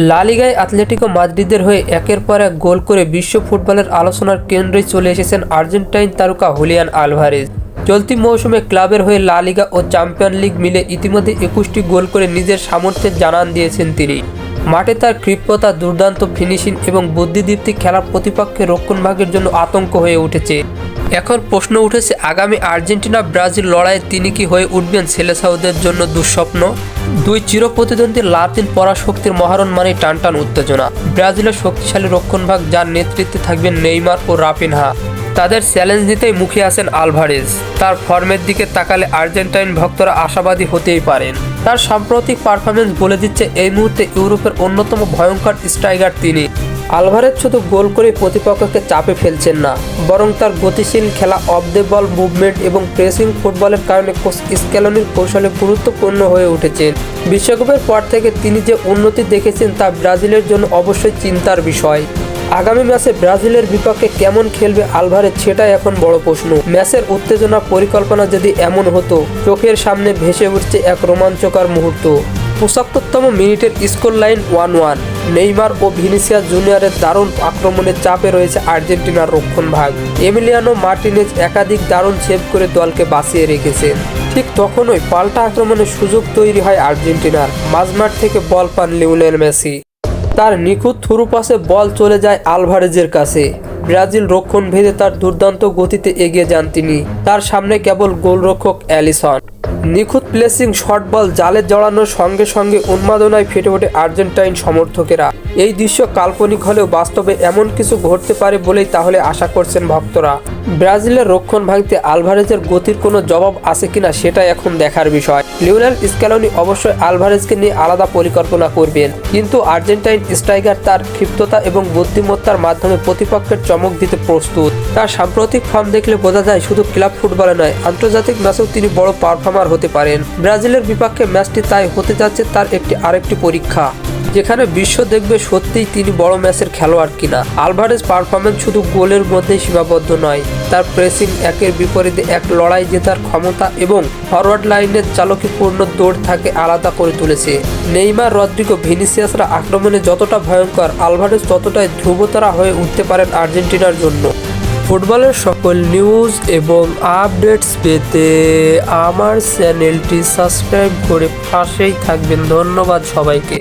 লা লিগায় অ্যাটলেটিকো মাদ্রিদের হয়ে একের পর এক গোল করে বিশ্ব ফুটবলের আলোচনার কেন্দ্রে চলে এসেছেন আর্জেন্টাইন তারকা হুলিয়ান আলভারেজ। চলতি মৌসুমে ক্লাবের হয়ে লা লিগা ও চ্যাম্পিয়ন লিগ মিলে ইতিমধ্যে 21টি গোল করে নিজের সামর্থ্যের জানান দিয়েছেন তিনি। মাঠে তার ক্ষিপ্রতা, দুর্দান্ত ফিনিশিং এবং বুদ্ধিদীপ্তি খেলার প্রতিপক্ষের রক্ষণভাগের জন্য আতঙ্ক হয়ে উঠেছে। এখন প্রশ্ন উঠেছে, আগামী আর্জেন্টিনা ব্রাজিল লড়াইয়ে তিনি কি হয়ে উঠবেন সেলেসাওদের জন্য দুঃস্বপ্ন? দুই চিরপ্রতিদ্বন্দ্বী লাতিন পরাশক্তির মহারণ মানে টানটান উত্তেজনা। ব্রাজিলের শক্তিশালী রক্ষণভাগ, যার নেতৃত্বে থাকবেন নেইমার ও রাফিনহা, তাদের চ্যালেঞ্জ নিতেই মুখে আছেন আলভারেজ। তার ফর্মের দিকে তাকালে আর্জেন্টাইন ভক্তরা আশাবাদী হতেই পারেন। তার সাম্প্রতিক পারফরমেন্স বলে দিচ্ছে এই মুহূর্তে ইউরোপের অন্যতম ভয়ঙ্কর স্ট্রাইকার তিনি। আলভারেজ শুধু গোল করে প্রতিপক্ষকে চাপে ফেলছেন না, বরং তার গতিশীল খেলা, অফ দ্য বল মুভমেন্ট এবং প্রেসিং ফুটবলের কারণে কোচ স্ক্যালোনির কৌশলে গুরুত্বপূর্ণ হয়ে উঠেছেন। বিশ্বকাপের পর থেকে তিনি যে উন্নতি দেখেছেন তা ব্রাজিলের জন্য অবশ্যই চিন্তার বিষয়। আগামী ম্যাচে ব্রাজিলের বিপক্ষে কেমন খেলবে আলভারেজ, সেটাই এখন বড় প্রশ্ন। ম্যাচের উত্তেজনা পরিকল্পনা যদি এমন হতো, চোখের সামনে ভেসে উঠছে এক রোমাঞ্চকর মুহূর্ত। ৭৫তম মিনিটের স্কোর লাইন 1-1। নেইমার ও ভিনিসিয়াস জুনিয়রের দারুণ আক্রমণের চাপে রয়েছে আর্জেন্টিনার রক্ষণভাগ। এমিলিয়ানো মার্টিনেজ একাধিক দারুণ সেভ করে দলকে বাঁচিয়ে রেখেছেন। ঠিক তখনই পাল্টা আক্রমণের সুযোগ তৈরি হয় আর্জেন্টিনার। মাঝমাঠ থেকে বল পান লিওনেল মেসি। তার নিখুঁত থ্রু পাসে বল চলে যায় আলভারেজের কাছে। ব্রাজিল রক্ষণ ভেদে তার দুর্দান্ত গতিতে এগিয়ে যান তিনি। তার সামনে কেবল গোলরক্ষক অ্যালিসন। নিখুঁত প্লেসিং শট বল জালে জড়ানোর সঙ্গে সঙ্গে উন্মাদনায় ফেটে ওঠে আর্জেন্টাইন সমর্থকেরা। এই দৃশ্য কাল্পনিক হলেও বাস্তবে এমন কিছু ঘটতে পারে বলেই তাহলে আশা করছেন ভক্তরা। ব্রাজিলের রক্ষণ ভাঙতে আলভারেজের গতির কোনো জবাব আছে কিনা সেটা এখন দেখার বিষয়। লিওনেল স্ক্যালোনি অবশ্যই আলভারেজকে নিয়ে আলাদা পরিকল্পনা করবেন, কিন্তু আর্জেন্টাইন স্ট্রাইকার তার ক্ষিপ্রতা এবং বুদ্ধিমত্তার মাধ্যমে প্রতিপক্ষের চমক দিতে প্রস্তুত। তার সাম্প্রতিক ফর্ম দেখলে বোঝা যায় শুধু ক্লাব ফুটবলে নয়, আন্তর্জাতিক ম্যাচেও তিনি বড় পারফর্মার হতে পারেন। ব্রাজিলের বিপক্ষে ম্যাচটি তাই হতে যাচ্ছে তার আরেকটি পরীক্ষা, যেখানে বিশ্ব দেখবে সত্যিই তিনি বড় ম্যাচের খেলোয়াড় কিনা। আলভারেজ পারফরমেন্স শুধু গোলের মধ্যেই সীমাবদ্ধ নয়, তার প্রেসিং, একের বিপরীতে এক লড়াই জেতার ক্ষমতা এবং ফরওয়ার্ড লাইনের চালকিপূর্ণ দৌড় থাকে আলাদা করে তুলেছে। নেইমার, রদ্রিগো, ভিনিসিয়াসরা আক্রমণে যতটা ভয়ঙ্কর, আলভারেজ ততটাই ধ্রুবতারা হয়ে উঠতে পারেন আর্জেন্টিনার জন্য। ফুটবলের সকল নিউজ এবং আপডেটস পেতে আমার চ্যানেলটি সাবস্ক্রাইব করে পাশেই থাকবেন। ধন্যবাদ সবাইকে।